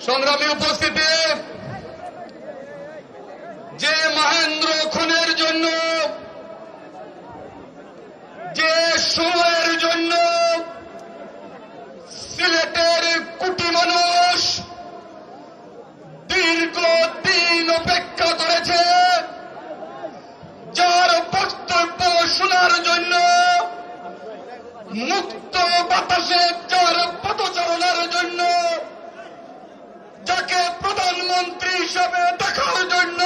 সংগ্রামী উপস্থিতি, যে মহেন্দ্র খুনের জন্য, যে সময়ের জন্য সিলেটের কোটি মানুষ দীর্ঘদিন অপেক্ষা করেছে, যার বক্তব্য শোনার জন্য মুক্ত বাতাসে যার পদচারণার জন্য, যাকে প্রধানমন্ত্রী হিসেবে দেখার জন্য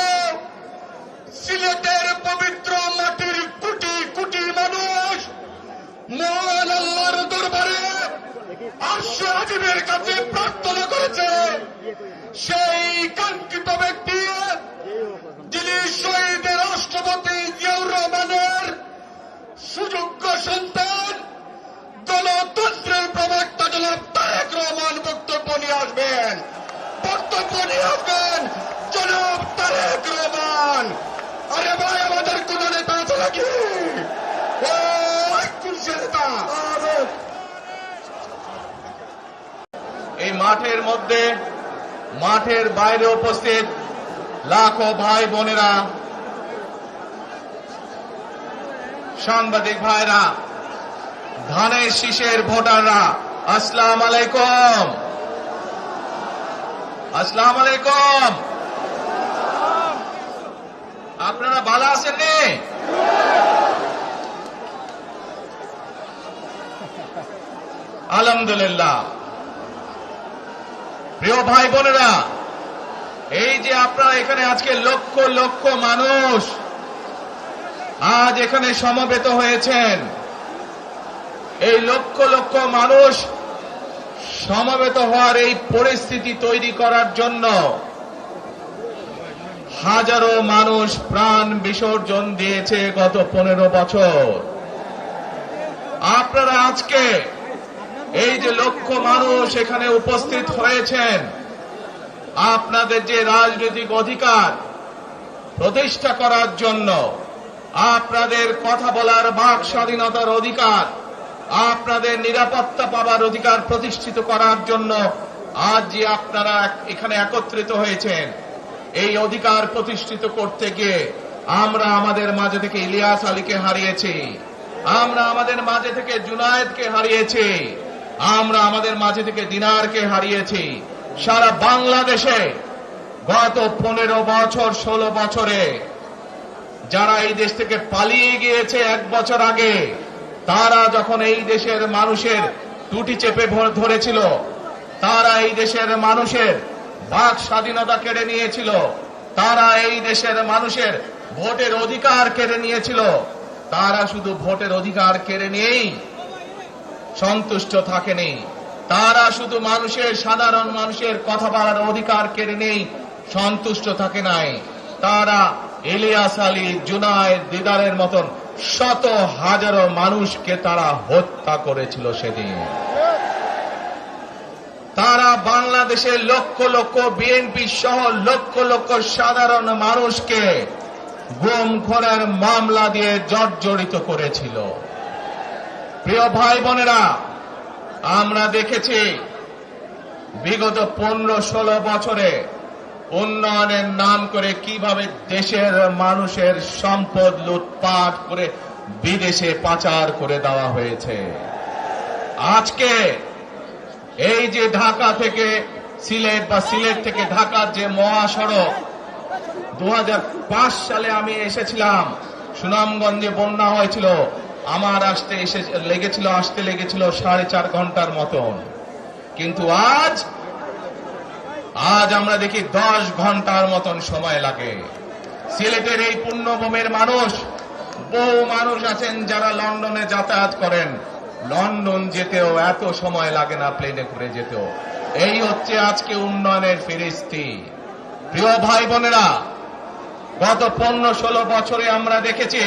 সিলেটের পবিত্র মাটির কোটি কোটি মানুষ মহান আল্লাহর দরবারে আরশে আজিমের কাছে প্রার্থনা করেছে, সেই কাঙ্ক্ষিত ব্যক্তি যিনি শহীদ রাষ্ট্রপতি জিয়াউর রহমানের সুযোগ্য সন্তান, গণতন্ত্রের প্রবক্তা জনাব তারেক রহমান বক্তব্য নিয়ে আসবেন। জনাব তারেক রহমান। আরে ভাই, আমাদের কোন নেতা আছে নাকি? নেতা এই মাঠের মধ্যে, মাঠের বাইরে উপস্থিত লাখো ভাই বোনেরা, সাংবাদিক ভাইরা, ধানের শীষের ভোটাররা, আসসালামু আলাইকুম। আসসালামু আলাইকুম। আপনারা ভালো আছেন নি? আলহামদুলিল্লাহ। প্রিয় ভাই বোনেরা, এই যে আপনারা এখানে আজকে লক্ষ লক্ষ মানুষ আজ এখানে সমবেত হয়েছেন, এই লক্ষ লক্ষ মানুষ সমবেত হওয়ার এই পরিস্থিতি তৈরি করার জন্য হাজারো মানুষ প্রাণ বিসর্জন দিয়েছে গত 15 বছর। আপনারা আজকে এই যে লক্ষ মানুষ এখানে উপস্থিত হয়েছেন, আপনাদের যে রাজনৈতিক অধিকার প্রতিষ্ঠা করার জন্য, আপনাদের কথা বলার বাক স্বাধীনতার অধিকার, আপনাদের নিরাপত্তা পাবার অধিকার প্রতিষ্ঠিত করার জন্য আজ যে আপনারা এখানে একত্রিত হয়েছেন, এই অধিকার প্রতিষ্ঠিত করতে গিয়ে আমরা আমাদের মাঝে থেকে ইলিয়াস আলীকে হারিয়েছি, আমরা আমাদের মাঝে থেকে জুনায়েদকে হারিয়েছি, আমরা আমাদের মাঝে থেকে দিনারকে হারিয়েছি। সারা বাংলাদেশে গত 15 বছর 16 বছরে যারা এই দেশ থেকে পালিয়ে গিয়েছে 1 বছর আগে, তারা যখন এই দেশের মানুষের টুটি চেপে ধরেছিল, তারা এই দেশের মানুষের বাক স্বাধীনতা কেড়ে নিয়েছিল, তারা এই দেশের মানুষের ভোটের অধিকার কেড়ে নিয়েছিল, তারা শুধু ভোটের অধিকার কেড়ে নিয়েই সন্তুষ্ট থাকেনি, তারা শুধু সাধারণ মানুষের কথা বলার অধিকার কেড়ে নেই সন্তুষ্ট থাকে নাই, তারা ইলিয়াস আলী, জুনায়েদ, দিদারের মতন শত হাজারো মানুষকে তারা হত্যা করেছিল সেদিন। তারা বাংলাদেশের লক্ষ লক্ষ বিএনপি সহ লক্ষ লক্ষ সাধারণ মানুষকে গুম খুনের মামলা দিয়ে জর্জরিত করেছিল। প্রিয় ভাই বোনেরা, আমরা দেখেছি বিগত 15-16 বছরে উন্নয়নের নাম করে কিভাবে দেশের মানুষের সম্পদ লুটপাট করে বিদেশে পাচার করে দেওয়া হয়েছে। আজকে এই যে ঢাকা থেকে সিলেট বা সিলেট থেকে ঢাকার যে মহাসড়ক, 2005 সালে আমি এসেছিলাম, সুনামগঞ্জে বন্যা হয়েছিল, আমার আসতে লেগেছিল 4.5 ঘন্টার মতন, কিন্তু আজ আমরা দেখি 10 ঘন্টার মতন সময় লাগে। সিলেটের এই পুণ্যভূমির মানুষ, বহু মানুষ আছেন যারা লন্ডনে যাতায়াত করেন, লন্ডন যেতেও এত সময় লাগে না প্লেনে করে যেতেও। এই হচ্ছে আজকে উন্নয়নের ফিরিস্তি। প্রিয় ভাই বোনেরা, গত 15-16 বছরে আমরা দেখেছি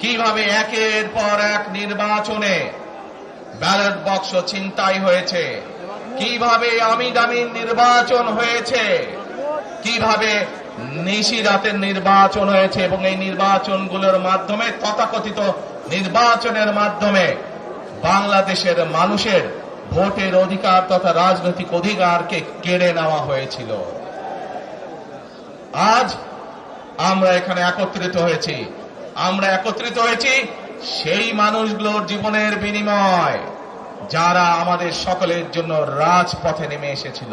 কিভাবে একের পর এক নির্বাচনে ব্যালট বাক্স ছিনতাই হয়েছে, কিভাবে আমিদামি নির্বাচন হয়েছে, কিভাবে নিশিরাতের নির্বাচন হয়েছে, এবং এই নির্বাচনগুলোর মাধ্যমে, তথাকথিত নির্বাচনের মাধ্যমে বাংলাদেশের মানুষের ভোটের অধিকার তথা রাজনৈতিক অধিকারকে কেড়ে নেওয়া হয়েছিল। আজ আমরা এখানে একত্রিত হয়েছি, সেই মানুষগুলোর জীবনের বিনিময় যারা আমাদের সকলের জন্য রাজপথে নেমে এসেছিল।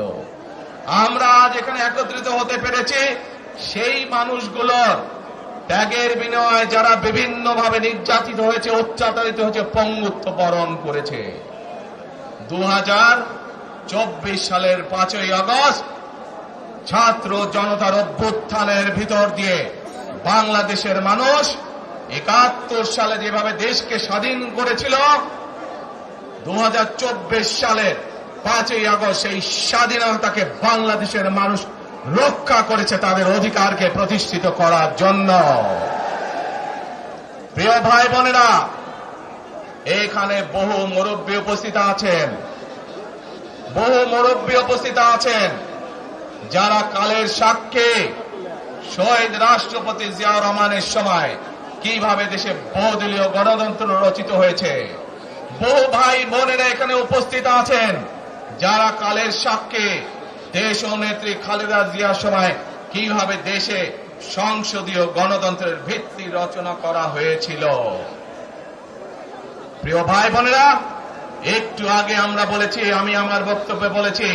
আমরা আজ এখানে একত্রিত হতে পেরেছি সেই মানুষগুলোর ত্যাগের বিনিময়ে যারা বিভিন্নভাবে নির্যাতিত হয়েছে, অত্যাচারিত হয়েছে, পঙ্গুত্ব বরণ করেছে। 2024 সালের 5ই আগস্ট ছাত্র জনতার অভ্যুত্থানের ভিতর দিয়ে বাংলাদেশের মানুষ 71 সালে যেভাবে দেশকে স্বাধীন করেছিল, 2024 সালের 5ই আগস্ট সেই স্বাধীনতাকে বাংলাদেশের মানুষ রক্ষা করেছে তাদের অধিকারকে প্রতিষ্ঠিত করার জন্য। প্রিয় ভাই বোনেরা, এখানে বহু মুরব্বী উপস্থিত আছেন যারা কালের সাক্ষী শহীদ রাষ্ট্রপতি জিয়াউর রহমানের সময় কিভাবে দেশে বহুদলীয় গণতন্ত্র রচিত হয়েছে। বহু ভাই বোনেরা এখানে উপস্থিত আছেন যারা কালের সাক্ষী দেশ ও নেত্রী খালেদা জিয়ার সময় কিভাবে দেশে সংসদীয় গণতন্ত্রের ভিত্তি রচনা করা হয়েছিল। প্রিয় ভাই বোনেরা, একটু আগে আমি আমার বক্তব্যে বলেছি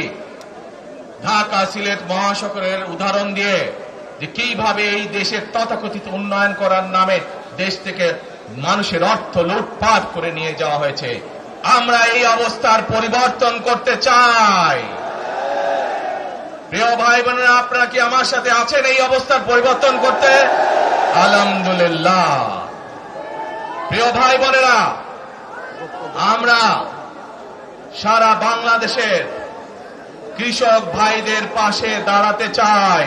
ঢাকা সিলেট মহাসড়কের উদাহরণ দিয়ে যে কিভাবে এই দেশের তথাকথিত উন্নয়ন করার নামে দেশ থেকে মানুষের অর্থ লুটপাট করে নিয়ে যাওয়া হয়েছে। আমরা এই অবস্থার পরিবর্তন করতে চাই। প্রিয় ভাই বোনেরা, আপনারা কি আমার সাথে আছেন এই অবস্থার পরিবর্তন করতে? আলহামদুলিল্লাহ। প্রিয় ভাই বোনেরা, আমরা সারা বাংলাদেশের কৃষক ভাইদের পাশে দাঁড়াতে চাই।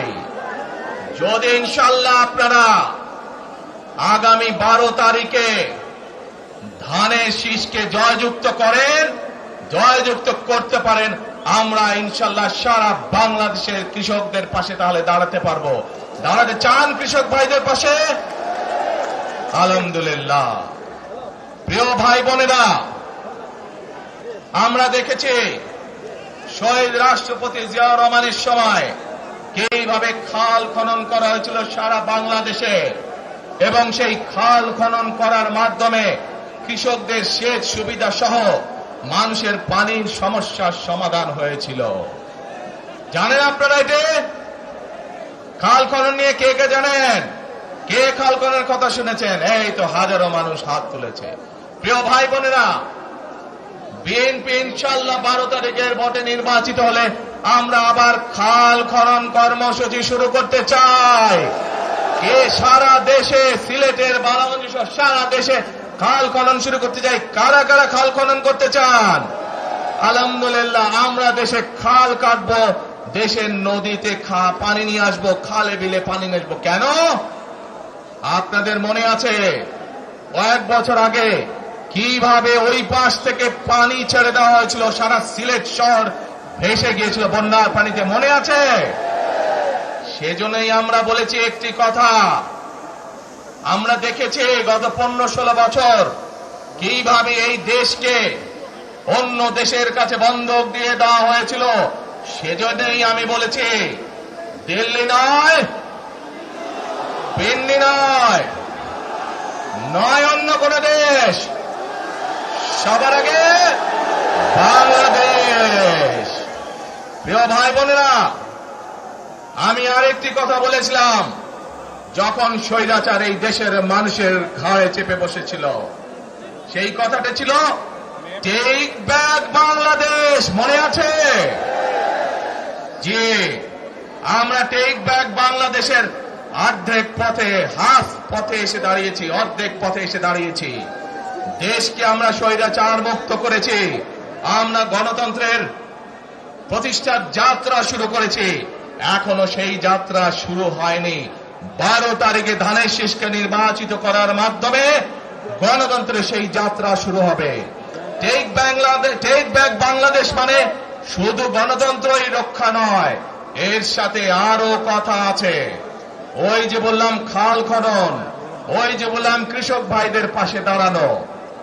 যদি ইনশাআল্লাহ আপনারা আগামী 12 তারিখে ধানের শীষকে জয়যুক্ত করতে পারেন, আমরা ইনশাআল্লাহ সারা বাংলাদেশের কৃষকদের পাশে তাহলে দাঁড়াতে পারবো। দাঁড়াতে চান কৃষক ভাইদের পাশে? আলহামদুলিল্লাহ। প্রিয় ভাই বোনেরা, আমরা দেখেছি শহীদ রাষ্ট্রপতি জিয়াউর রহমানের সময় কিভাবে খাল খনন করা হয়েছিল সারা বাংলাদেশে, এবং সেই খাল খনন করার মাধ্যমে কৃষকদের সেচ সুবিধা সহ মানুষের পানির সমস্যার সমাধান হয়েছিল। জানেন আপনারা এটা? খাল খনন নিয়ে কে কে জানেন? কে খাল খননের কথা শুনেছেন? এই তো হাজারো মানুষ হাত তুলেছে। প্রিয় ভাই বোনেরা, বিএনপি ইনশাআল্লাহ 12 তারিখের ভোটে নির্বাচিত হলে আমরা আবার খাল খনন কর্মসূচি শুরু করতে চাই। কে সারা দেশে, সিলেটের বালাগঞ্জ সারা দেশে খাল খনন শুরু করতে চাই? কারা কারা খাল খনন করতে চান? আলহামদুলিল্লাহ। আমরা দেশে খাল কাটবো, দেশের নদীতে পানি নিয়ে আসবো, খালে বিলে পানি নিয়ে আসবো। কেন? আপনাদের মনে আছে কয়েক বছর আগে কিভাবে ওই পাশ থেকে পানি ছেড়ে দেওয়া হয়েছিল, সারা সিলেট শহর ভেসে গিয়েছিল বন্যার পানিতে, মনে আছে? সেজন্যই আমরা বলেছি একটি কথা, আমরা দেখেছি গত 15-16 বছর কিভাবে এই দেশকে অন্য দেশের কাছে বন্ধক দিয়ে দেওয়া হয়েছিল। সেজন্যই আমি বলেছি দিল্লি নয়, দিল্লি নয়, অন্য কোন দেশ, সবার আগে বাংলাদেশ। প্রিয় ভাই বোনেরা, আমি আরেকটি কথা বলেছিলাম যখন স্বৈরাচার এই দেশের মানুষের ঘাড়ে চেপে বসেছিল, সেই কথাটা ছিল টেক ব্যাক বাংলাদেশ। মনে আছে? জি, আমরা টেক ব্যাক বাংলাদেশের অর্ধেক পথে এসে দাঁড়িয়েছি। দেশকে আমরা স্বৈরাচার মুক্ত করেছি, আমরা গণতন্ত্রের প্রতিষ্ঠার যাত্রা শুরু করেছি। এখনো সেই যাত্রা শুরু হয়নি। 12 তারিখে ধানের শীষকে নির্বাচিত করার মাধ্যমে গণতন্ত্রের সেই যাত্রা শুরু হবে। টেক ব্যাক বাংলাদেশ মানে শুধু গণতন্ত্রই রক্ষা নয়, এর সাথে আরো কথা আছে। ওই যে বললাম খাল খনন, ওই যে বললাম কৃষক ভাইদের পাশে দাঁড়ানো,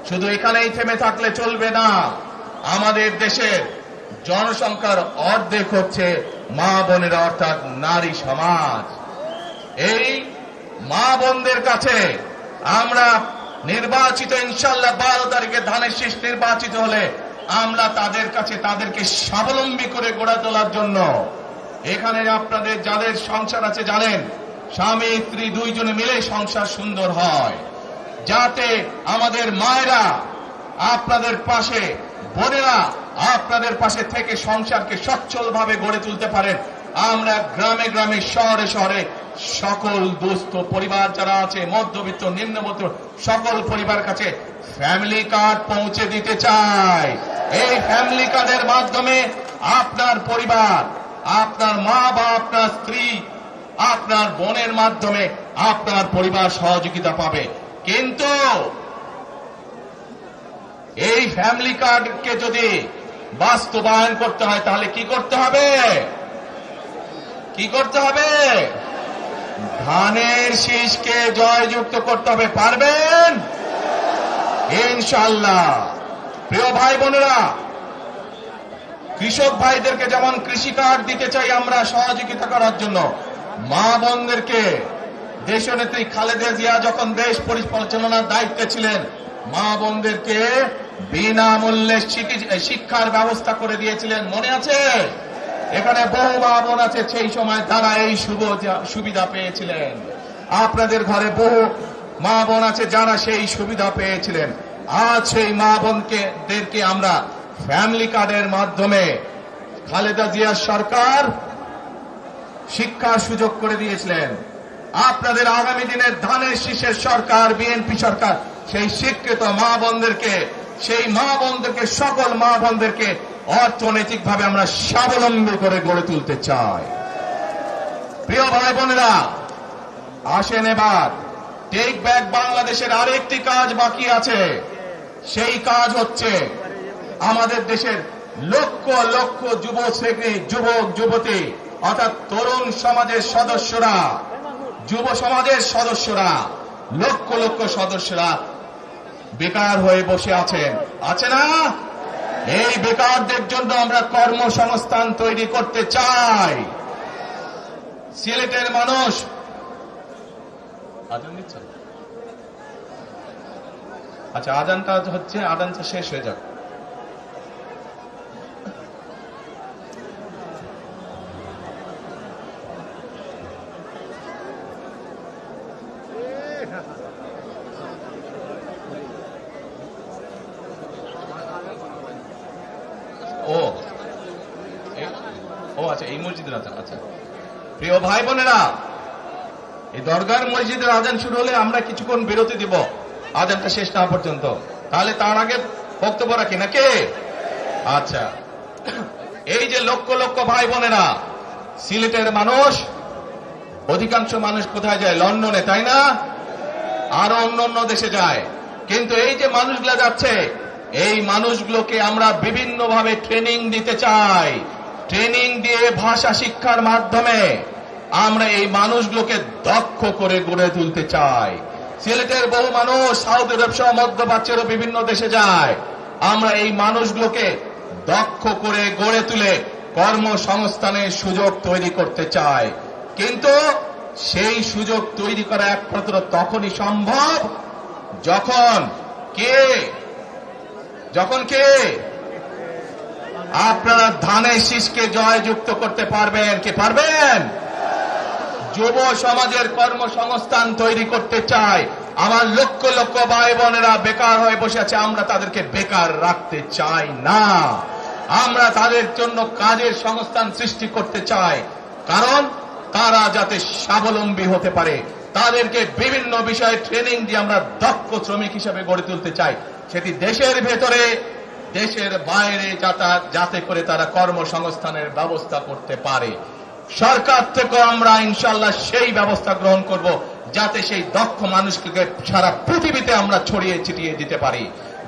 শুধু এখানেই থেমে থাকলে চলবে না। আমাদের দেশের জনসংখ্যার অর্ধেক হচ্ছে মা বোনেরা, অর্থাৎ নারী সমাজ। এই মা বোনদের কাছে আমরা নির্বাচিত, ইনশাল্লাহ 12 তারিখে ধানের শীষ নির্বাচিত হলে আমরা তাদের কাছে তাদেরকে স্বাবলম্বী করে গড়ে তোলার জন্য, এখানে আপনাদের যাদের সংসার আছে জানেন, স্বামী স্ত্রী দুইজনে মিলে সংসার সুন্দর হয়, যাতে আমাদের মায়েরা আপনাদের পাশে, বোনেরা আপনাদের পাশে থেকে সংসারকে সচ্ছলভাবে গড়ে তুলতে পারেন। আমরা গ্রামে গ্রামে, শহরে শহরে সকল দুস্থ পরিবার যারা আছে, মধ্যবিত্ত, নিম্নবিত্ত সকল পরিবার কাছে ফ্যামিলি কার্ড পৌঁছে দিতে চাই। এই ফ্যামিলি কার্ডের মাধ্যমে আপনার পরিবার, আপনার মা বা আপনার স্ত্রী, আপনার বোনের মাধ্যমে আপনার পরিবার সহযোগিতা পাবে। কিন্তু এই ফ্যামিলি কার্ডকে যদি বাস্তবায়ন করতে হয় তাহলে কি করতে হবে? কি করতে হবে? ধানের শীষকে জয়যুক্ত করতে হবে। পারবেন ইনশাআল্লাহ। প্রিয় ভাই বোনেরা, কৃষক ভাইদেরকে যেমন কৃষি কার্ড দিতে চাই আমরা সহযোগিতা করার জন্য, মা বোনদেরকে দেশনেত্রী খালেদা জিয়া যখন দেশ পরিচালনার দায়িত্বে ছিলেন, মা বোনদেরকে বিনামূল্যে শিক্ষার ব্যবস্থা করে দিয়েছিলেন, মনে আছে? এখানে বহু মা বোন আছে সেই সময় তারা এই সুবিধা পেয়েছিলেন। আপনাদের ঘরে বহু মা বোন আছে যারা সেই সুবিধা পেয়েছিলেন। আজ সেই মা বোনদেরকে আমরা ফ্যামিলি কার্ডের মাধ্যমে খালেদা জিয়ার সরকার শিক্ষার সুযোগ করে দিয়েছিলেন। আপনাদের আগামী দিনের ধানের শীষের সরকার, বিএনপি সরকার, সেই শিক্ষিত মা বোনদেরকে, সকল মা বোনদেরকে অর্থনৈতিকভাবে আমরা স্বাবলম্বী করে গড়ে তুলতে চাই। প্রিয় ভাই বোনেরা, আসেন এবার টেক ব্যাক বাংলাদেশের আরেকটি কাজ বাকি আছে। সেই কাজ হচ্ছে আমাদের দেশের লক্ষ লক্ষ যুবক যুবতী, অর্থাৎ তরুণ সমাজের সদস্যরা, যুব সমাজের সদস্যরা, লক্ষ লক্ষ সদস্যরা বেকার হয়ে বসে আছেন, আছে না? এই বেকারদের জন্য আমরা কর্মসংস্থান তৈরি করতে চাই। সিলেটের মানুষ, আচ্ছা আজানটা হচ্ছে, আজানটা শেষ হয়ে যাক। আচ্ছা এই মসজিদের আজান। আচ্ছা প্রিয় ভাই বোনেরা, এই দরগার মসজিদের আজান শুরু হলে আমরা কিছুক্ষণ বিরতি দিব আজানটা শেষ না পর্যন্ত, তাহলে তার আগে বক্তব্য রাখি নাকি? আচ্ছা, এই যে লক্ষ লক্ষ ভাই বোনেরা, সিলেটের মানুষ, অধিকাংশ মানুষ কোথায় যায়? লন্ডনে, তাই না? আরো অন্য দেশে যায়। কিন্তু এই যে মানুষগুলো যাচ্ছে, এই মানুষগুলোকে আমরা বিভিন্নভাবে ট্রেনিং দিতে চাই। ট্রেনিং দিয়ে ভাষা শিক্ষার মাধ্যমে আমরা এই মানুষগুলোকে দক্ষ করে গড়ে তুলতে চাই। সিলেটের বহু মানুষ সাউদি আরব সহ মধ্যপ্রাচ্যেরও বিভিন্ন দেশে যায়। আমরা এই মানুষগুলোকে দক্ষ করে গড়ে তুলে কর্মসংস্থানের সুযোগ তৈরি করতে চাই। কিন্তু সেই সুযোগ তৈরি করা একমাত্র তখনই সম্ভব যখন কে আপনারা ধানের শীষকে জয়যুক্ত করতে পারবেন। কে পারবেন? যুব সমাজের কর্মসংস্থান তৈরি করতে চাই। আমার লক্ষ লক্ষ ভাই বোনেরা বেকার হয়ে বসে আছে, আমরা তাদেরকে বেকার রাখতে চাই না। আমরা তাদের জন্য কাজের সংস্থান সৃষ্টি করতে চাই, কারণ তারা যাতে স্বাবলম্বী হতে পারে। তাদেরকে বিভিন্ন বিষয়ে ট্রেনিং দিয়ে আমরা দক্ষ শ্রমিক হিসেবে গড়ে তুলতে চাই, সেটি দেশের ভেতরে, দেশের বাইরে, যাতে করে তারা কর্মসংস্থানের ব্যবস্থা করতে পারে। সরকার থেকে আমরা ইনশাআল্লাহ সেই ব্যবস্থা গ্রহণ করব, যাতে সেই দক্ষ মানুষকে সারা পৃথিবীতে আমরা ছড়িয়ে ছিটিয়ে দিতে পারি,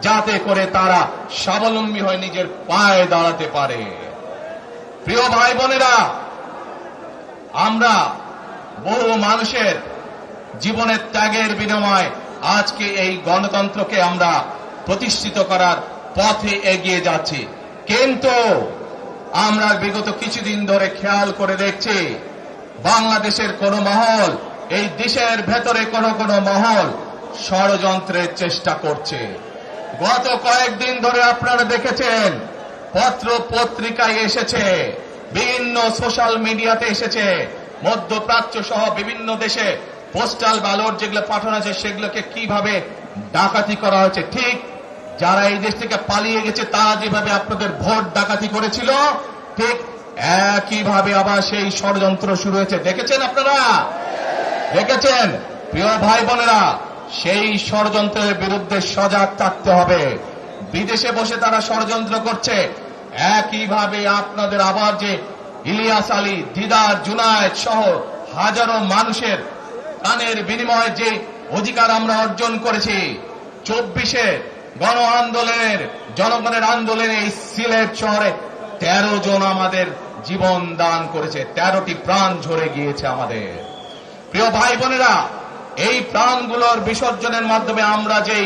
যাতে করে তারা স্বাবলম্বী হয়ে নিজের পায়ে দাঁড়াতে পারে। প্রিয় ভাই বোনেরা, আমরা বহু মানুষের জীবনের ত্যাগের বিনিময়ে আজকে এই গণতন্ত্রকে আমরা প্রতিষ্ঠিত করার পথে এগিয়ে যাচ্ছি। কিন্তু আমরা বিগত কিছুদিন ধরে খেয়াল করে দেখছি বাংলাদেশের কোন মহল, এই দেশের ভেতরে কোন মহল ষড়যন্ত্রের চেষ্টা করছে। গত কয়েকদিন ধরে আপনারা দেখেছেন পত্র পত্রিকায় এসেছে, বিভিন্ন সোশ্যাল মিডিয়াতে এসেছে, মধ্যপ্রাচ্য সহ বিভিন্ন দেশে পোস্টাল ব্যালট যেগুলো পাঠানো আছে সেগুলোকে কিভাবে ডাকাতি করা হয়েছে। ঠিক যারা এই দেশ থেকে পালিয়ে গেছে তারা যেভাবে আপনাদের ভোট ডাকাতি করেছিল, ঠিক একইভাবে আবার সেই ষড়যন্ত্র শুরু হয়েছে। দেখেছেন আপনারা? দেখেছেন? প্রিয় ভাই বোনেরা, সেই ষড়যন্ত্রের বিরুদ্ধে সজাগ থাকতে হবে। বিদেশে বসে তারা ষড়যন্ত্র করছে, একইভাবে আপনাদের আবার যে ইলিয়াস আলী, দিদার, জুনায়েদ সহ হাজারো মানুষের প্রাণের বিনিময়ে যে অধিকার আমরা অর্জন করেছি, 24-এ গণ আন্দোলনের, জনগণের আন্দোলনে এই সিলেট শহরে 13 জন আমাদের জীবন দান করেছে, 13টি প্রাণ ঝরে গিয়েছে আমাদের। প্রিয় ভাই বোনেরা, এই প্রাণগুলোর বিসর্জনের মাধ্যমে আমরা যেই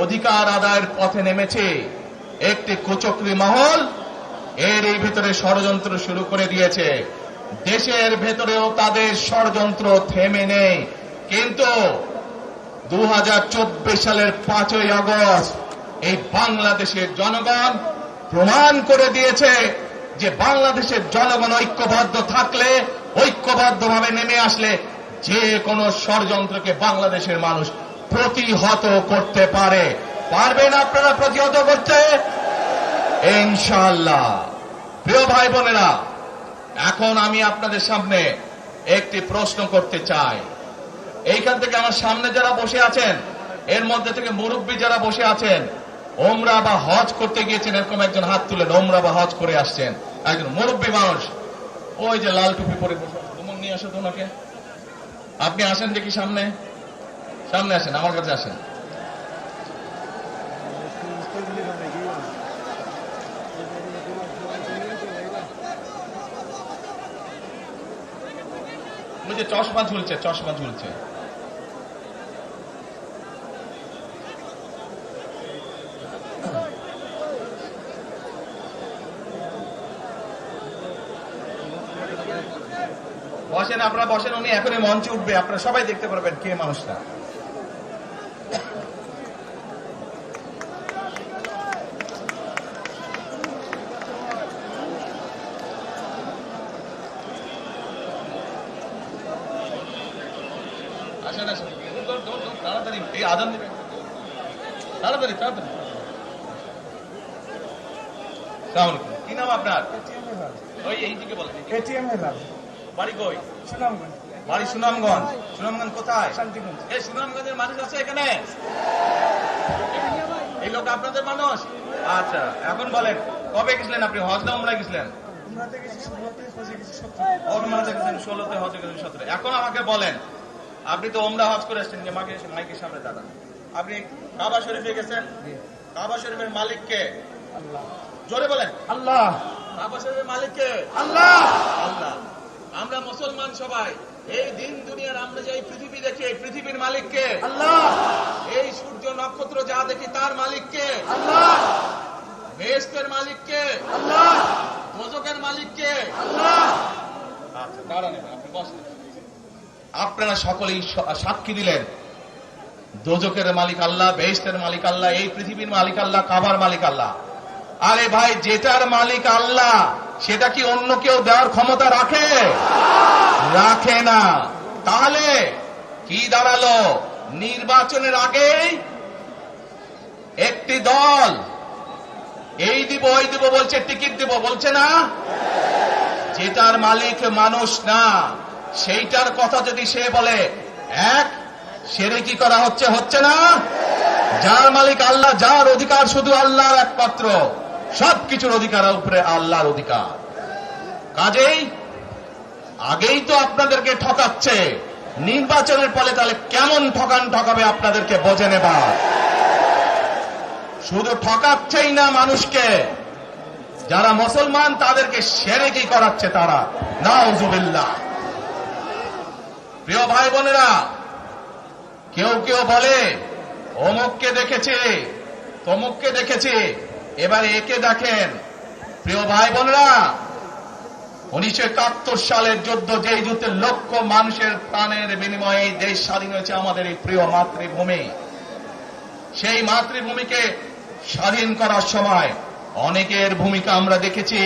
অধিকার আদায়ের পথে নেমেছি, একটি কুচক্রী মহল এর এই ভিতরে ষড়যন্ত্র শুরু করে দিয়েছে। দেশের ভেতরেও তাদের ষড়যন্ত্র থেমে নেই। কিন্তু 2024 সালের 5ই আগস্ট এই বাংলাদেশের জনগণ প্রমাণ করে দিয়েছে যে বাংলাদেশের জনগণ ঐক্যবদ্ধ থাকলে, ঐক্যবদ্ধভাবে নেমে আসলে যে কোনো ষড়যন্ত্রকে বাংলাদেশের মানুষ প্রতিহত করতে পারে। পারবেন আপনারা প্রতিহত করতে? ইনশাআল্লাহ। প্রিয় ভাই বোনেরা, এখন আমি আপনাদের সামনে একটি প্রশ্ন করতে চাই। এইখান থেকে আমার সামনে যারা বসে আছেন, এর মধ্যে থেকে মুরব্বী যারা বসে আছেন, ওমরা বা হজ করতে গিয়েছেন, এরকম একজন হাত তুলেন। ওমরা বা হজ করে আসছেন একজন মুরব্বী মানুষ, ওই যে লাল টুপি পরে বসে, তোমার নিয়ে আসো তো ওনাকে। আপনি আসেন দেখি সামনে, সামনে আসেন, আমার কাছে আসেন। ওই যে চশমা ঝুলছে, চশমা ঝুলছে। বসেন, আপনারা বসেন, উনি এখনই মঞ্চে উঠবে, আপনারা সবাই দেখতে পারবেন কে মানুষটা। আসেন আসেন, তাড়াতাড়ি, এই আজান দিবে, তাড়াতাড়ি তাড়াতাড়ি। কি নাম আপনার? ওই এইদিকে বলেন। বাড়ি কই? সুনামগঞ্জ। বাড়ি সুনামগঞ্জ। সুনামগঞ্জ কোথায়? শান্তিগঞ্জ। এই সুনামগঞ্জের মানুষ আছে এখানে? এই লোক আপনাদের মানুষ? আচ্ছা, এখন বলেন কবে গেছিলেন আপনি? হজ না উমরায় গেছিলেন? উমরাতে গেছি 16তে, হজে গেছেন 17। এখন আমাকে বলেন, আপনি তো উমরা হজ করে আসছেন, মাইকের সামনে দাঁড়ান। আপনি কাবা শরীফে গেছেন, কাবা শরীফের মালিক কে? আল্লাহ। জোরে বলেন। আল্লাহ। কাবা শরীফের মালিক কে? আল্লাহ। আল্লাহ। আমরা মুসলমান সবাই এই দিন দুনিয়ার আমরা যে পৃথিবী দেখি, এই পৃথিবীর মালিক কে? আল্লাহ। এই সূর্য নক্ষত্র যা দেখি তার মালিক কে? আল্লাহ। বেহেশতের মালিক কে? আল্লাহ। দোজখের মালিক কে? আল্লাহ। আচ্ছা, দাঁড়ান, আপনি বসেন। আপনারা সকলেই সাক্ষী দিলেন দোজখের মালিক আল্লাহ, বেহেশতের মালিক আল্লাহ, এই পৃথিবীর মালিক আল্লাহ, কাবার মালিক আল্লাহ। আরে ভাই, যেটার মালিক আল্লাহ সেটা কি অন্য কেউ দেওয়ার ক্ষমতা রাখে? রাখে না। তাহলে কি দাঁড়ালো? নির্বাচনের আগেই একটি দল এই দিব ওই দিব বলছে, টিকিট দিব বলছে না? যেটার মালিক মানুষ না, সেইটার কথা যদি সে বলে, এক শিরকি করা হচ্ছে, হচ্ছে না? যার মালিক আল্লাহ, যার অধিকার শুধু আল্লাহর একমাত্র, সবকিছুর অধিকার উপরে আল্লাহর অধিকার। কাজেই আগেই তো আপনাদেরকে ঠকাচ্ছে, নির্বাচনের ফলে তাহলে কেমন ঠকাবে আপনাদেরকে বোঝে নেবার। শুধু ঠকাচ্ছেই না মানুষকে, যারা মুসলমান তাদেরকে শিরকি করাচ্ছে তারা। নাউজুবিল্লাহ। প্রিয় ভাই বোনেরা, কেউ কেউ বলে অমুককে দেখেছে, তমুককে দেখেছে, এবার একে দেখেন, প্রিয় ভাই বোনেরা, 1971 সালের যুদ্ধ, যেই যুদ্ধে লক্ষ মানুষের প্রাণের বিনিময়ে দেশ স্বাধীন হয়েছে, আমাদের এই প্রিয় মাতৃভূমি। সেই মাতৃভূমিকে স্বাধীন করার সময় অনেকের ভূমিকা আমরা দেখেছি,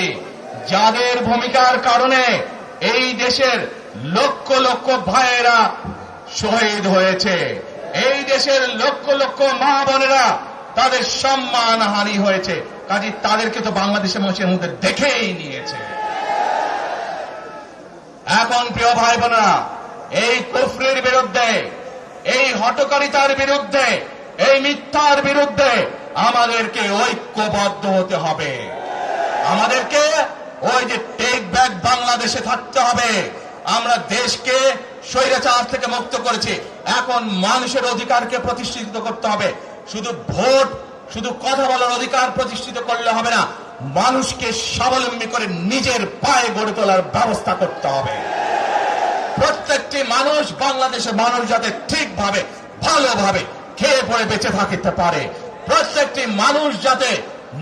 যাদের ভূমিকার কারণে এই দেশের লক্ষ লক্ষ ভাইয়েরা শহীদ হয়েছে, এই দেশের লক্ষ লক্ষ মা বোনেরা তাদের সম্মান হানি হয়েছে। কাজে তাদেরকে তো বাংলাদেশের মানুষের মধ্যে দেখেই নিয়েছে। এখন প্রিয় ভাই বোনেরা, এই কুফরির বিরুদ্ধে, এই হঠকারিতার বিরুদ্ধে, এই মিথ্যার বিরুদ্ধে আমাদেরকে ঐক্যবদ্ধ হতে হবে। আমাদেরকে ওই যে টেক ব্যাক বাংলাদেশে থাকতে হবে। আমরা দেশকে স্বৈরাচার থেকে মুক্ত করেছি, এখন মানুষের অধিকারকে প্রতিষ্ঠিত করতে হবে। শুধু ভোট, শুধু কথা বলার অধিকার প্রতিষ্ঠিত করলে হবে না, মানুষকে স্বাবলম্বী করে নিজের পায়ে গড়ে তোলার ব্যবস্থা করতে হবে। প্রত্যেকটি মানুষ, বাংলাদেশের মানুষ যাতে ঠিকভাবে ভালোভাবে খেয়ে পড়ে বেঁচে থাকতে পারে, প্রত্যেকটি মানুষ যাতে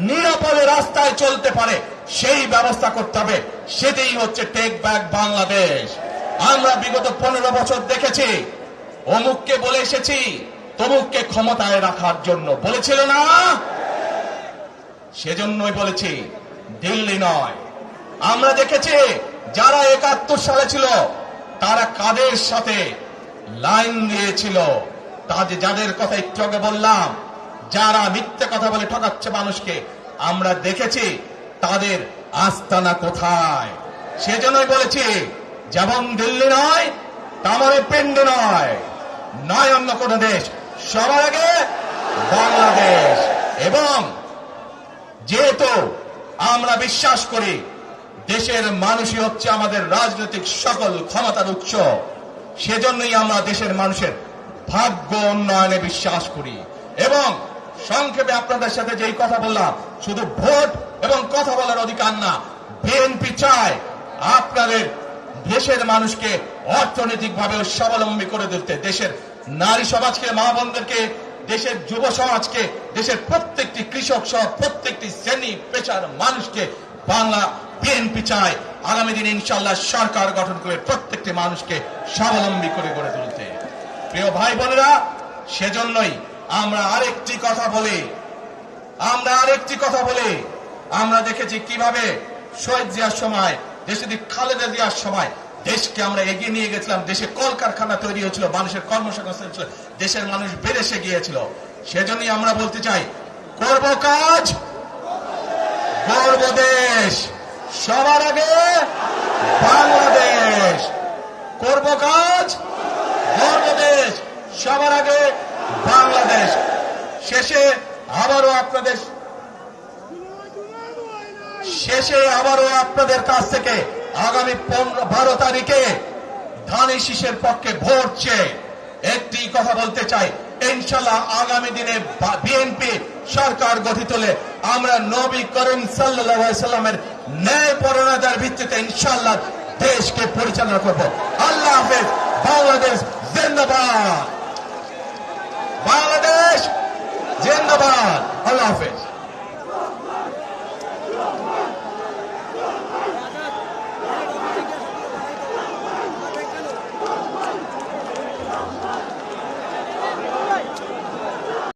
নিরাপদে রাস্তায় চলতে পারে, সেই ব্যবস্থা করতে হবে। সেটাই হচ্ছে টেক ব্যাক বাংলাদেশ। আমরা বিগত 15 বছর দেখেছি, অমুককে বলে এসেছি তমুককে ক্ষমতায় রাখার জন্য, বলেছিল না? সেজন্যই বলেছি, দিল্লি নয়। আমরা দেখেছি যারা 71 সালে ছিল তারা কাদের সাথে লাইন দিয়েছিল, যাদের কথা একটু আগে বললাম, যারা মিথ্যে কথা বলে ঠকাচ্ছে মানুষকে, আমরা দেখেছি তাদের আস্তানা কোথায়। সেজন্যই বলেছি, যেমন দিল্লি নয় তেমনই পিন্ডি নয়, নয় অন্য কোন দেশ, সবার আগে বাংলাদেশ। এবং যেহেতু আমরা বিশ্বাস করি দেশের মানুষই হচ্ছে আমাদের রাজনৈতিক সকল ক্ষমতার উৎস, সেজন্যই আমরা দেশের মানুষের ভাগ্য উন্নয়নে বিশ্বাস করি। এবং সংক্ষেপে আপনাদের সাথে যেই কথা বললাম, শুধু ভোট এবং কথা বলার অধিকার না, বিএনপি চায় আপনাদের দেশের মানুষকে অর্থনৈতিকভাবে স্বাবলম্বী করে তুলতে, দেশের নারী সমাজকে, মা বোনদেরকে, দেশের যুব সমাজকে, দেশের প্রত্যেকটি কৃষক সহ প্রত্যেকটি শ্রেণী পেশার মানুষকে বাংলা বিএনপি চায় আগামী দিনে ইনশাআল্লাহ সরকার গঠন করে প্রত্যেকটি মানুষকে স্বাবলম্বী করে গড়ে তুলতে। প্রিয় ভাই বোনেরা, সেজন্যই আমরা আরেকটি কথা বলি, আমরা দেখেছি কিভাবে শহীদ জিয়ার সময়, দেশে খালেদা জিয়ার সময় দেশকে আমরা এগিয়ে নিয়ে গেছিলাম। দেশে কলকারখানা তৈরি হয়েছিল, মানুষের কর্মসংস্থান ছিল, দেশের মানুষ বিদেশে গিয়েছিল। সেজন্যই আমরা বলতে চাই, করব কাজ, গড়ব দেশ, সবার আগে বাংলাদেশ। করব কাজ, গড়ব দেশ, সবার আগে বাংলাদেশ। শেষে আবারও আপনাদের কাছ থেকে আগামী 12 তারিখে ধানের শীষের পক্ষে ভোট চেয়ে একটি কথা বলতে চাই, ইনশাআল্লাহ আগামী দিনে বিএনপি সরকার গঠিত হলে আমরা নবী করিম সাল্লাল্লাহু আলাইহি সাল্লামের ন্যায়পরায়ণতার ভিত্তিতে ইনশাআল্লাহ দেশকে পরিচালনা করব। আল্লাহ হাফেজ। বাংলাদেশ জিন্দাবাদ, বাংলাদেশ জিন্দাবাদ। আল্লাহ হাফেজ।